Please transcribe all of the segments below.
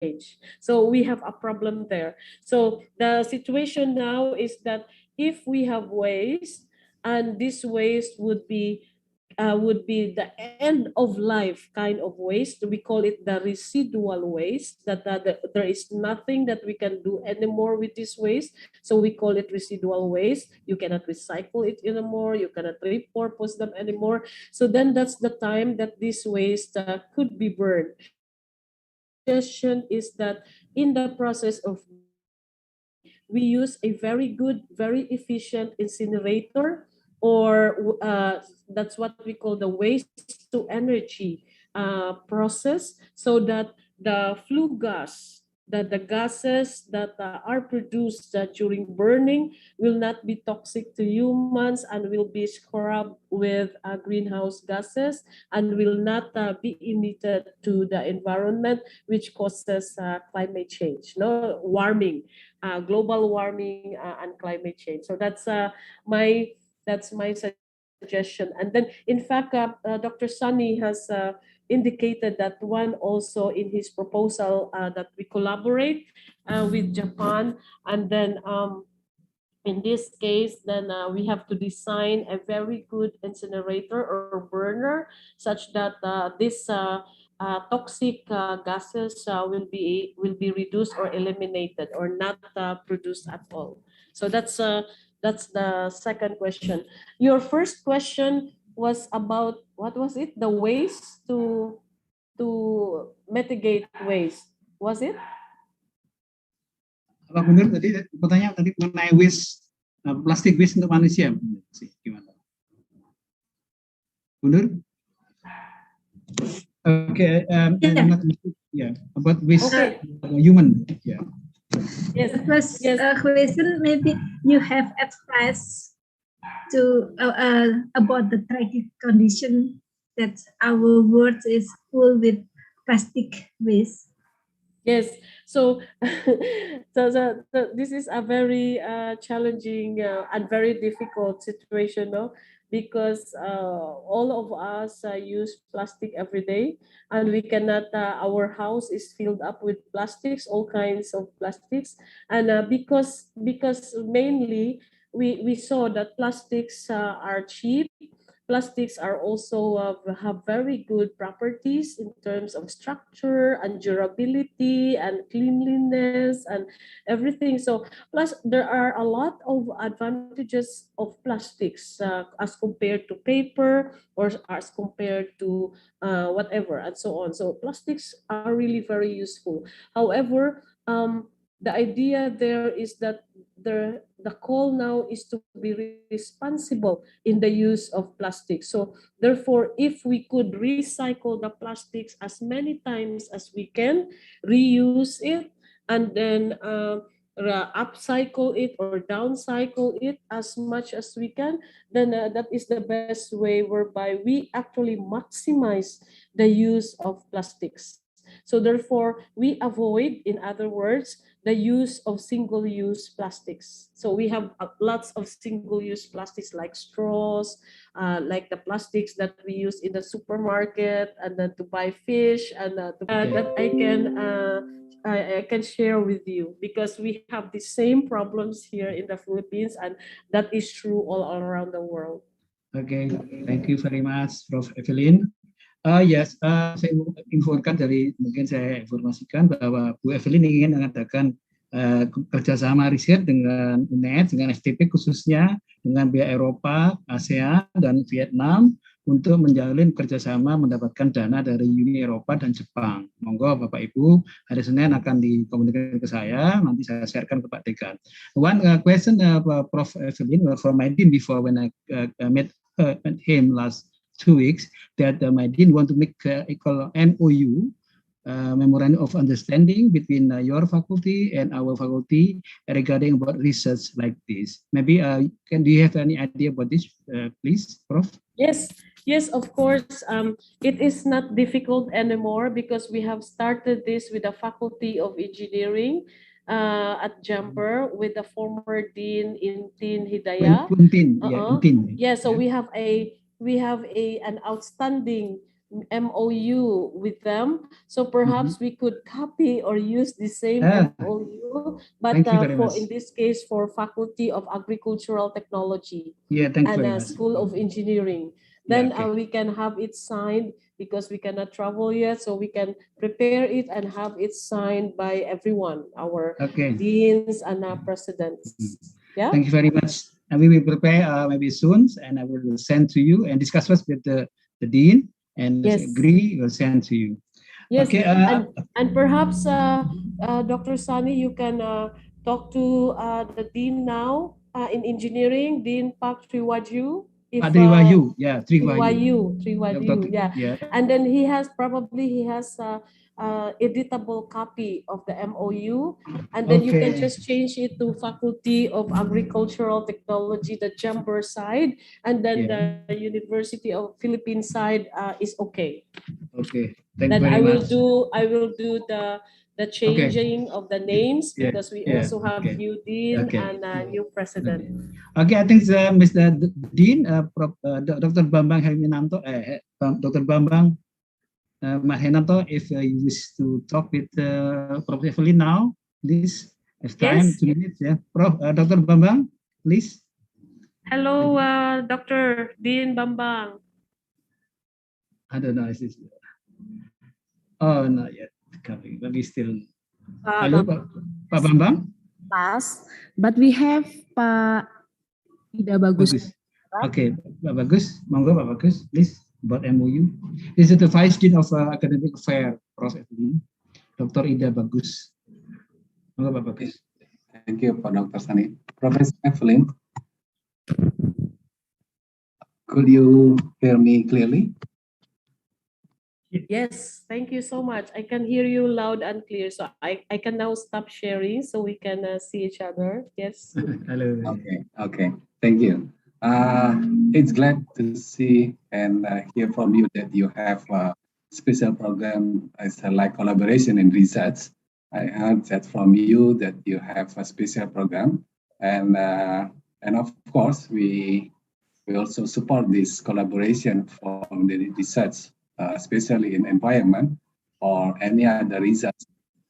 change. So we have a problem there. So the situation now is that if we have waste, and this waste would be the end of life kind of waste. We call it the residual waste, that there is nothing that we can do anymore with this waste. So we call it residual waste. You cannot recycle it anymore. You cannot repurpose them anymore. So then that's the time that this waste could be burned. Suggestion is that in the process of we use a very good, very efficient incinerator, or that's what we call the waste to energy process, so that the flue gas, that the gases that are produced during burning will not be toxic to humans and will be scrubbed with greenhouse gases and will not be emitted to the environment, which causes climate change, no warming, global warming and climate change. So my that's my suggestion. And then, in fact, Dr. Sunny has indicated that one also in his proposal that we collaborate with Japan, and then in this case, then we have to design a very good incinerator or burner, such that this toxic gases will be reduced or eliminated or not produced at all. So that's the second question. Your first question was about, what was it? The waste to mitigate waste. Was it? Apa benar tadi pertanyaan tadi mengenai waste, plastik waste untuk manusia sih, gimana? Benar? Okay, yeah, about waste human. Yeah. Yes. First question, maybe you have advice to about the tragic condition that our world is full with plastic waste. Yes, so this is a very challenging and very difficult situation, no? Because all of us use plastic every day, and we cannot. Our house is filled up with plastics, all kinds of plastics, and because mainly we saw that plastics are cheap. Plastics are also have very good properties in terms of structure and durability and cleanliness and everything. So plus there are a lot of advantages of plastics as compared to paper or as compared to whatever and so on. So plastics are really very useful. However, the idea there is that the call now is to be responsible in the use of plastic. So therefore, if we could recycle the plastics as many times as we can, reuse it, and then upcycle it or downcycle it as much as we can, then that is the best way whereby we actually maximize the use of plastics. So therefore, we avoid, in other words, the use of single-use plastics. So we have lots of single-use plastics like straws, like the plastics that we use in the supermarket, and then to buy fish, and that I can share with you, because we have the same problems here in the Philippines, and that is true all around the world. Okay, thank you very much, Prof. Evelyn. Yes, saya infokan mungkin saya informasikan bahwa Bu Evelyn ingin mengadakan kerjasama riset dengan UNED, dengan FTP khususnya, dengan pihak Eropa, ASEAN, dan Vietnam untuk menjalin kerjasama mendapatkan dana dari Uni Eropa dan Jepang. Monggo Bapak Ibu, hari Senin akan dikomunikasikan ke saya, nanti saya sharekan ke Pak Dekan. One question, Prof. Evelyn, from my team before when I met him last 2 weeks, that my dean want to make equal MOU, memorandum of understanding between your faculty and our faculty regarding about research like this. Maybe do you have any idea about this, please, Prof? Yes, of course. It is not difficult anymore because we have started this with the Faculty of Engineering at Jumper with the former dean Intin Hidayah. Intin. Yeah, so we have an outstanding MOU with them. So perhaps we could copy or use the same MOU, but thank you very much. in this case for Faculty of Agricultural Technology Thank you and very much. School of Engineering. Then we can have it signed because we cannot travel yet, so we can prepare it and have it signed by everyone, our deans and presidents. Yeah. Thank you very much. And we will prepare maybe soon, and I will send to you and discuss first with the dean, and agree, we'll send to you. Yes. Okay. And perhaps Dr. Sani, you can talk to the dean now in engineering, Dean Pak Triwaju. Triwaju, Triwaju, yeah. And then he has editable copy of the MOU, and then you can just change it to Faculty of Agricultural Technology, the Jumper side, and then the University of Philippines side is okay. Okay, thank you very much. I will do the changing of the names because we also have new dean and new president. Okay, I think Mr. Dean, Dr. Bambang Herminanto, Dr. Bambang Mahenanto, if you wish to talk with Prof. Evelyn now, please. Have time, 2 minutes, Prof. Dr. Bambang, please. Hello, Dr. Dean Bambang. I don't know. Oh, not yet coming. Maybe still. Hello, Pak Bambang. Pass, but we have Pak Ida Bagus. Okay, Pak Bagus, monggo Pak Bagus, please, about MOU. This is the Vice Dean of Academic Affairs, Prof. Evelyn, Dr. Ida Bagus. Monggo Pak Bagus. Thank you, Pak Dr. Sani. Professor Evelyn, could you hear me clearly? Yes, thank you so much. I can hear you loud and clear. So I can now stop sharing so we can see each other. Yes. Hello. Okay. Thank you. It's glad to see and hear from you that you have a special program as like collaboration in research. I heard that from you that you have a special program, and of course we also support this collaboration from the research. Especially in environment or any other research,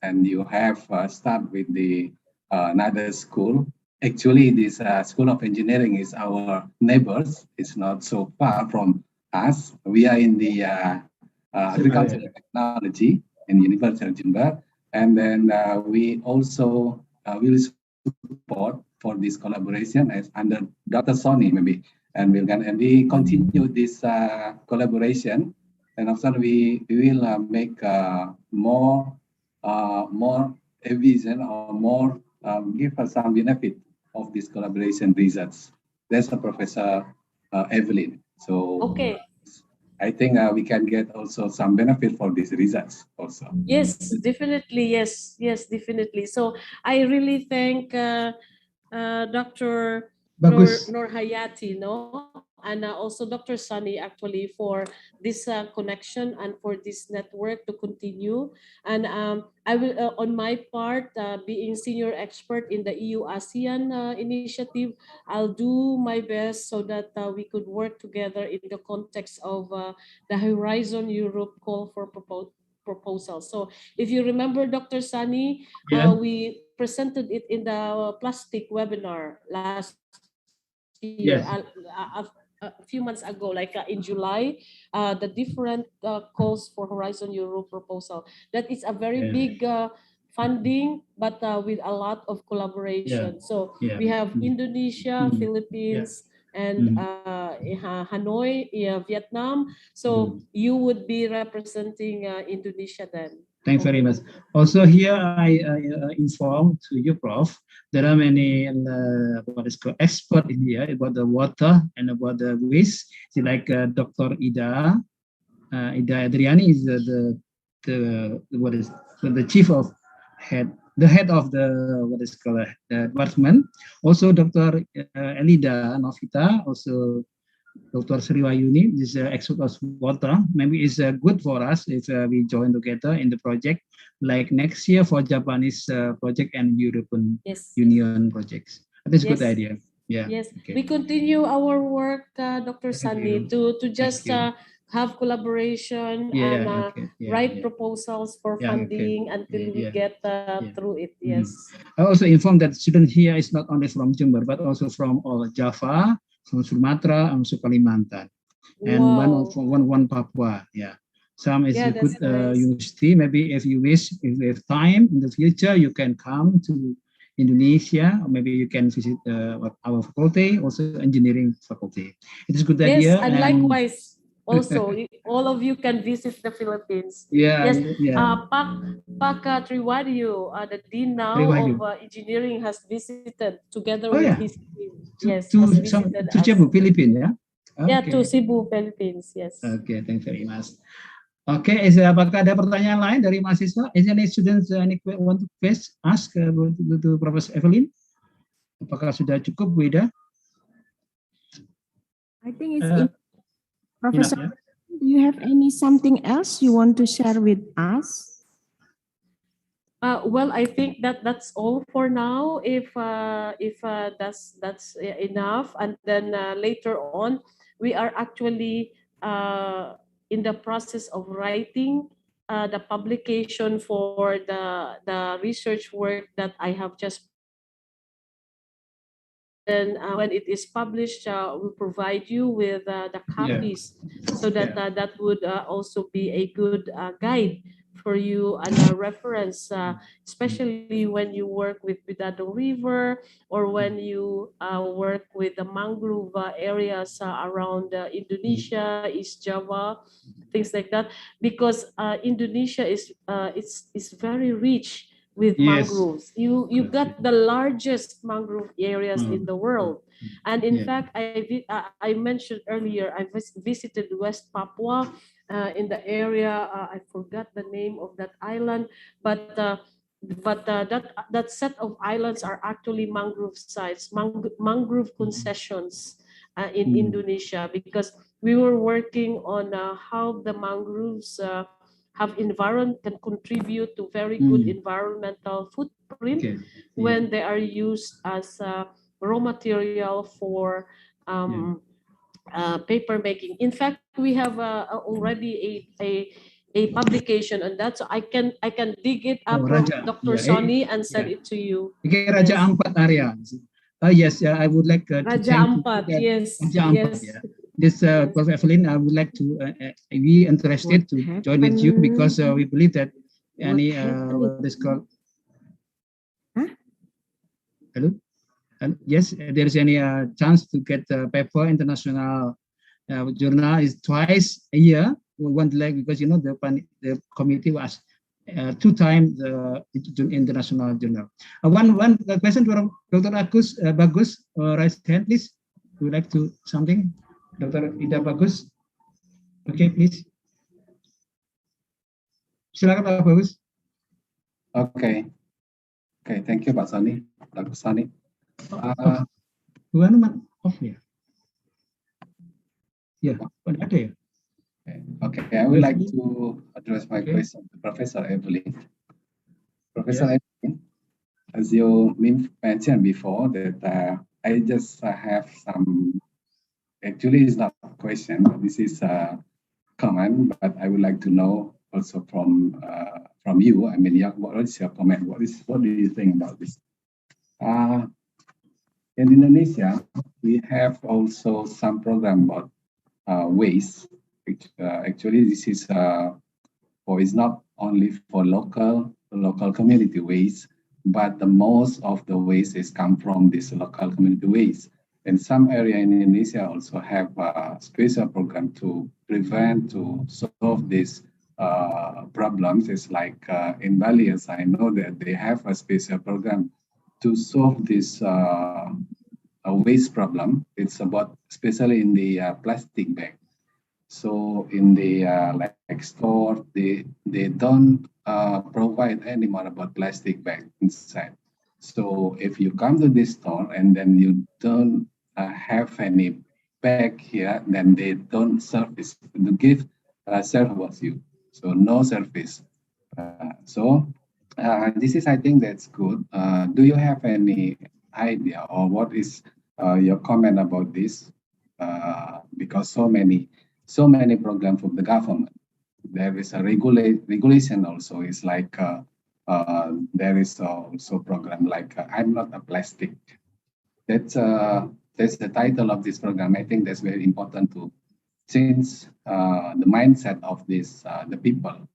and you have start with the another school. Actually, this School of Engineering is our neighbors. It's not so far from us. We are in the Agriculture and Technology in the University of Jember, and then we also will support for this collaboration as under Dr. Sony maybe, and we continue this collaboration. And after we will make more vision or more give us some benefit of this collaboration research. That's Professor Evelyn. So I think we can get also some benefit for this research also. Yes, definitely. Yes, definitely. So I really thank Dr. Nur Hayati, and also Dr. Sunny actually for this connection and for this network to continue. And I will, on my part, being senior expert in the EU ASEAN initiative, I'll do my best so that we could work together in the context of the Horizon Europe call for proposal. So if you remember, Dr. Sunny, we presented it in the plastic webinar last year, a few months ago, like in July, the different calls for Horizon Europe proposal. That is a very big funding, but with a lot of collaboration. So we have Indonesia, Philippines, and Hanoi, Vietnam. So you would be representing Indonesia then. Thanks very much. Also here, I inform to you, Prof. There are many what is called expert in here about the water and about the waste. See, like Dr. Ida Adriani is the chief of the head of the what is called department. Also, Dr. Elida Novita, also Dr. Sriwayuni is expert of water. Maybe it's good for us if we join together in the project, like next year for Japanese project and European Union projects. That's a good idea. Yeah. Yes. Okay. We continue our work, Dr. Sunny, to just have collaboration and write proposals for funding until we get through it. Yes. I also informed that student here is not only from Jember but also from all Java, from Sumatra, and Kalimantan, and one Papua. Yeah, some is a good university. Maybe if you wish, if you have time in the future, you can come to Indonesia, or maybe you can visit our faculty, also engineering faculty. It is a good idea. Yes, and likewise. Also, all of you can visit the Philippines. Yeah, yes. Pak Triwadyu, the dean now of engineering, has visited together with his team. Yes, to Cebu, Philippines, yeah. Yeah, to Cebu, Philippines. Yes. Okay, thank you very much. Oke, apakah ada pertanyaan lain dari mahasiswa? Is any students want to ask to Professor Evelyn? Apakah sudah cukup, Bu Ida? I think it's Professor. Do you have something else you want to share with us? Well, I think that's all for now. If that's enough, and then later on, we are actually in the process of writing the publication for the research work that I have just. And when it is published, we'll provide you with the copies, so that that would also be a good guide for you and a reference, especially when you work with Bidado River, or when you work with the mangrove areas around Indonesia, East Java, things like that. Because Indonesia is very rich with mangroves. You got the largest mangrove areas in the world. And in fact, I mentioned earlier, I visited West Papua in the area. I forgot the name of that island, but that set of islands are actually mangrove sites, mangrove concessions in Indonesia, because we were working on how the mangroves can contribute to very good environmental footprint when they are used as raw material for paper making. In fact, we have already a publication on that, so I can dig it up from Dr. Sonny and send it to you. Raja Ampat area. Yes, I would like to Raja Ampat. Yes, Raja Ampat, yes. This Prof. Evelyn, I would like to be interested to join with you, because we believe that any what is called. Hello. Yes, there is any chance to get paper international journal is twice a year. One leg, because the committee was 2 times the international journal. One question from Dr. Bagus, raise hand, please. Would like to something, Dr. Ida Bagus? Okay, please. Silakan Pak Bagus. Okay, thank you, Pak Sani, Dr. Sani. Off ya? Ya, ada ya? Okay, I would like to address my question to Professor Evelyn. Professor Evelyn, as you mentioned before, that I just have some, actually it's not a question, this is a comment, but I would like to know also from you. I mean, what is your comment? What do you think about this? In Indonesia, we have also some program about waste. Actually, this is it's not only for local community waste, but the most of the waste is come from this local community waste. And some area in Indonesia also have a special program to prevent, to solve these problems. It's like in Bali, as I know that they have a special program to solve this waste problem. It's about, especially in the plastic bag. So in the like store, they don't provide anymore about plastic bag inside. So if you come to this store and then you don't have any bag here, then they don't service to give service you. So no service. This is, I think that's good. Do you have any idea, or what is your comment about this? Because so many so many programs from the government. There is a regulation also. It's like there is also program like I'm not a plastic. That's the title of this program. I think that's very important to change the mindset of the people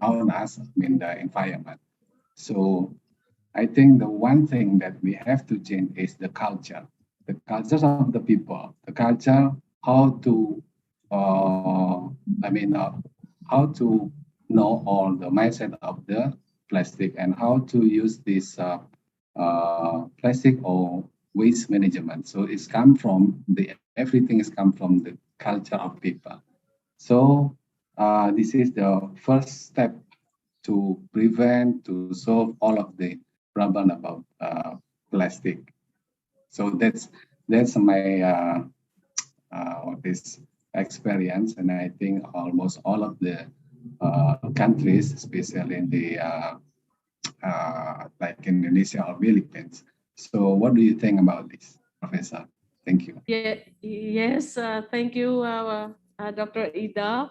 around us, I mean the environment. So I think the one thing that we have to change is the culture of the people, the culture, how to, uh, I mean, how to know all the mindset of the plastic and how to use this plastic or waste management. So it's come from everything has come from the culture of people. So this is the first step to prevent, to solve all of the problem about plastic. So that's my this experience, and I think almost all of the countries, especially in the like Indonesia or Philippines. So what do you think about this, Professor? Thank you. Yeah, yes, thank you, Dr. Ida.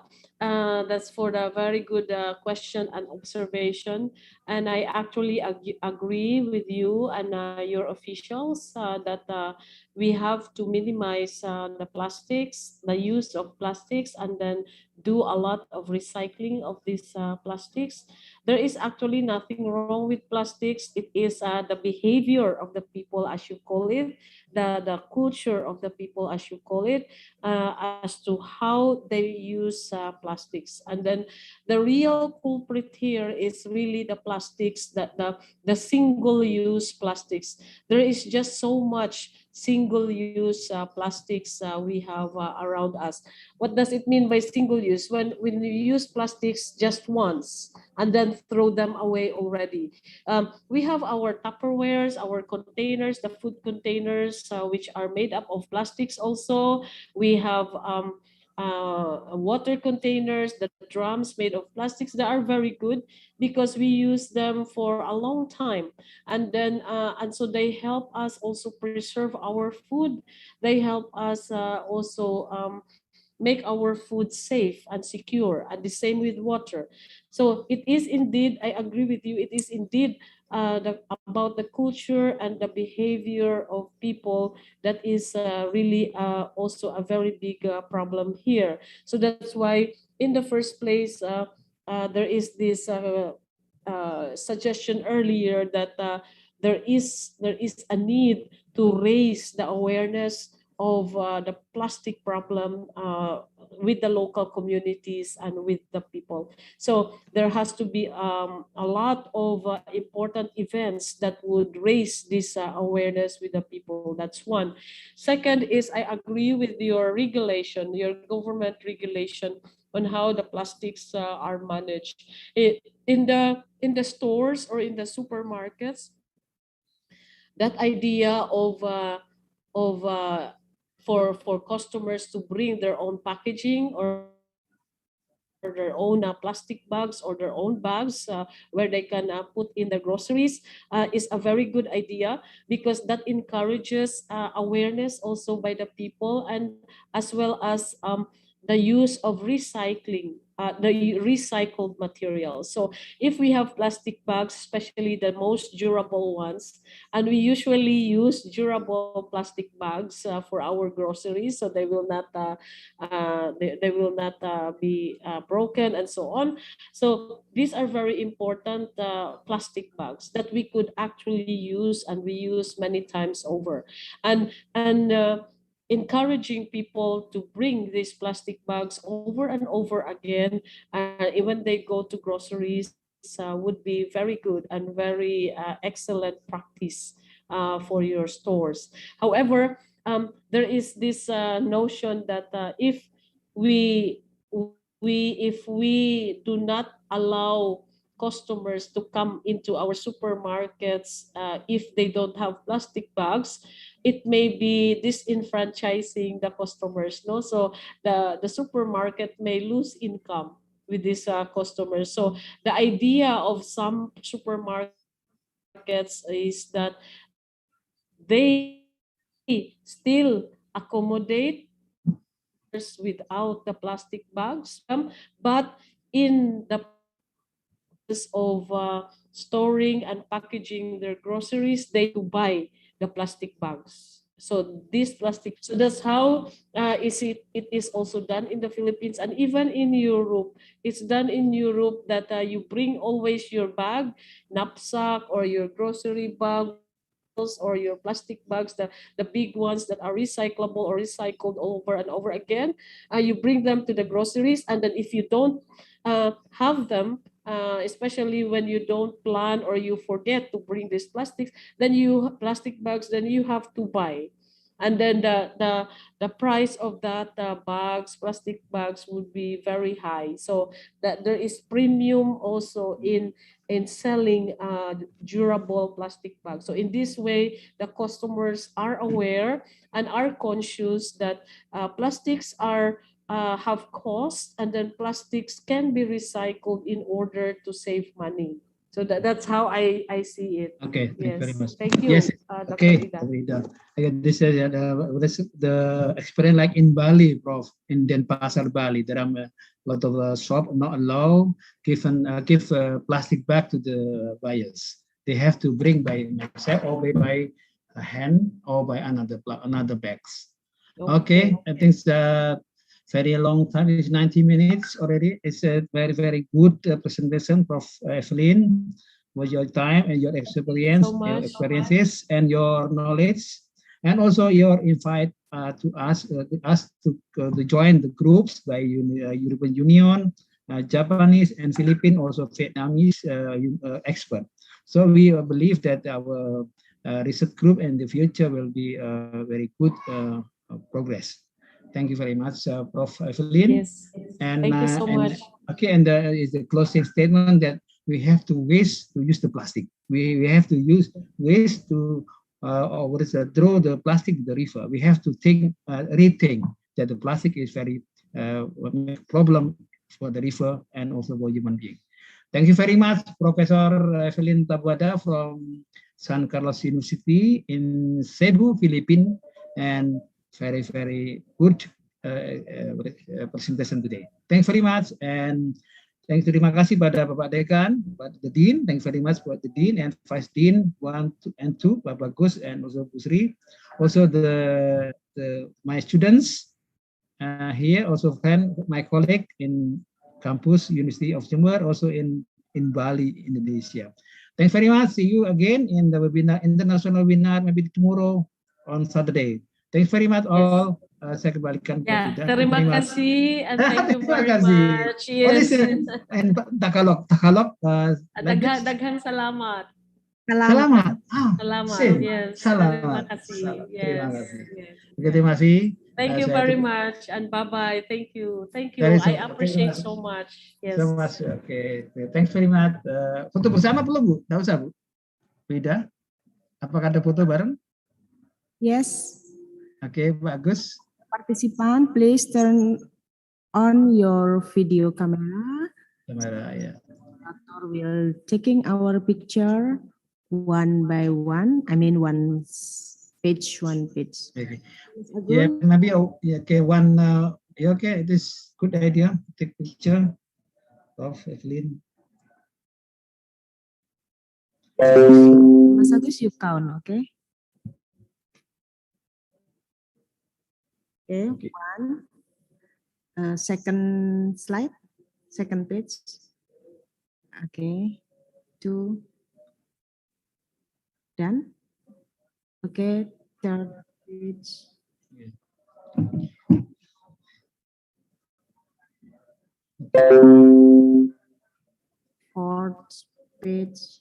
That's for the very good question and observation. And I actually agree with you and your officials that we have to minimize the plastics, the use of plastics, and then do a lot of recycling of these plastics. There is actually nothing wrong with plastics. It is the behavior of the people, as you call it, the culture of the people, as you call it, as to how they use plastics. And then the real culprit here is really the plastics, the single-use plastics. There is just so much single-use plastics we have around us. What does it mean by single-use? When you use plastics just once and then throw them away already. We have our Tupperwares, our containers, the food containers, which are made up of plastics also. We have water containers, the drums made of plastics that are very good because we use them for a long time. And so they help us also preserve our food. They help us also make our food safe and secure, and the same with water. So it is indeed, I agree with you, it is indeed about the culture and the behavior of people that is really also a very big problem here. So that's why in the first place, there is this suggestion earlier that there is a need to raise the awareness of the plastic problem with the local communities and with the people. So there has to be a lot of important events that would raise this awareness with the people. That's one. Second is I agree with your regulation, your government regulation on how the plastics are managed. In the stores or in the supermarkets, that idea of for customers to bring their own packaging or their own plastic bags or their own bags where they can put in the groceries is a very good idea, because that encourages awareness also by the people, and as well as the use of recycling, the recycled materials. So if we have plastic bags, especially the most durable ones, and we usually use durable plastic bags for our groceries, so they will not they will not be broken and so on. So these are very important plastic bags that we could actually use and reuse many times over, and encouraging people to bring these plastic bags over and over again when they go to groceries would be very good and very excellent practice for your stores. However, there is this notion that if we do not allow customers to come into our supermarkets if they don't have plastic bags, it may be disenfranchising the customers, no? So the supermarket may lose income with these customers. So the idea of some supermarkets is that they still accommodate without the plastic bags, but in the of storing and packaging their groceries, they to buy the plastic bags. So this plastic, so that's how it is also done in the Philippines, and even in Europe. It's done in Europe that you bring always your bag, knapsack, or your grocery bag, or your plastic bags, the big ones that are recyclable or recycled over and over again. You bring them to the groceries, and then if you don't have them, especially when you don't plan or you forget to bring these plastics, then you plastic bags, then you have to buy. And then the price of that bags, plastic bags, would be very high. So that there is premium also in selling durable plastic bags. So in this way, the customers are aware and are conscious that plastics are have cost, and then plastics can be recycled in order to save money. So that's how I see it. Okay, thank you very Yes. much. Thank you, Yes, Dr. okay, Ida. Rida. This is the experience like in Bali, Prof. In Denpasar, Bali. There are a lot of shop not allow give plastic bag to the buyers. They have to bring by themselves or by a hand or by another bags. Okay, I think it's very long time. It's 90 minutes already. It's a very good presentation, Prof. Evelyn, for your time and your experience, So your much. experiences and your knowledge, and also your invite to us to join the groups by European Union, Japanese and Philippine, also Vietnamese expert. So we believe that our research group in the future will be very good progress. Thank you very much, Prof. Evelyn. Yes. Thank you so much. Okay, and is the closing statement that we have to waste to use the plastic. We have to use waste to or what is throw the plastic to the river. We have to rethink that the plastic is very problem for the river and also for human being. Thank you very much, Professor Evelyn Taboada from San Carlos University in Cebu, Philippines, and very good presentation today. Thanks very much, and terima kasih pada Bapak Dekan, the Dean. Thanks very much for the Dean and Vice Dean 1 and 2, Bapak Gus and also Bu Sri. Also my students here, also my colleague in campus University of Jember, also in Bali, Indonesia. Thanks very much. See you again in the webinar, international webinar, maybe tomorrow on Saturday. Thanks very much all. Saya kembalikan ke Ida. Terima kasih and thank you Terima very kasih. much. Yes. Tagalog. Daghang salamat. Selamat. Selamat. Yes. Selamat. Terima kasih. Yes. Terima kasih. Yes. Oke, terima kasih. Thank you very much and bye-bye. Thank you. Thank you. I appreciate so much. Yes. So much. Oke. Thanks very much. Foto bersama perlu, Bu? Nggak usah, Bu? Beda? Apakah ada foto bareng? Yes. Oke, bagus. Participant, please turn on your video camera. Kamera, ya. Doctor will taking our picture one by one. I mean one page. Okay. Yeah, maybe okay. Okay, this good idea. Take picture of Evelyn. Mas Agus, you count, okay? Okay. One. Second slide. Second page. Okay. 2. Done. Okay. Third page. Fourth page.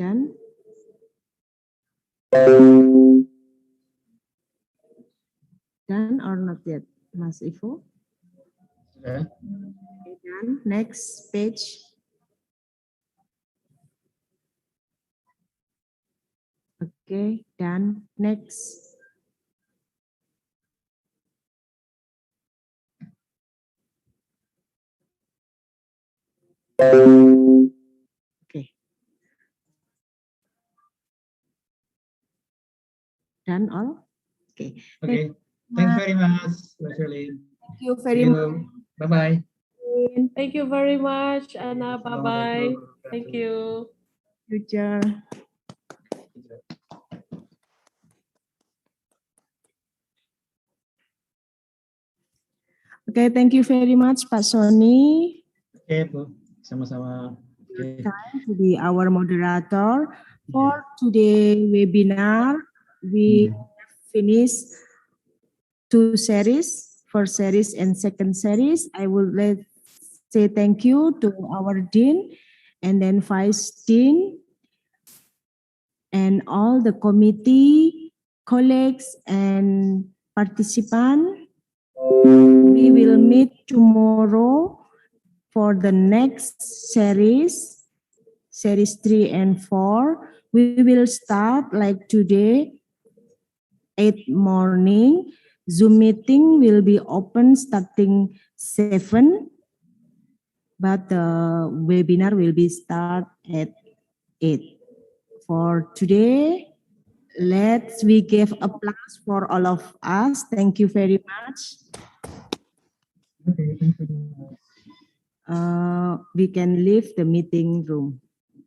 Done. Done or not yet, Mas Ivo? Okay, done. Next page. Okay, done. Next. Done all? Okay. Okay. Thanks very much, Evelyn. Thank you See very much. you. Bye-bye. Thank you very much, Anna. Bye-bye. Assalamualaikum Thank warahmatullahi you. Future. wabarakatuh. Okay, thank you very much, Pak Sony. Oke, Bu. Sama-sama. Oke. To be our moderator for today webinar. We finished 2 series, first series and second series. I would like say thank you to our dean and then vice dean and all the committee, colleagues and participants. We will meet tomorrow for the next series, series 3 and 4. We will start like today, 8 morning. Zoom meeting will be open starting 7, but the webinar will be start at 8. For today, we give applause for all of us. Thank you very much. Okay, thank you very much. We can leave the meeting room.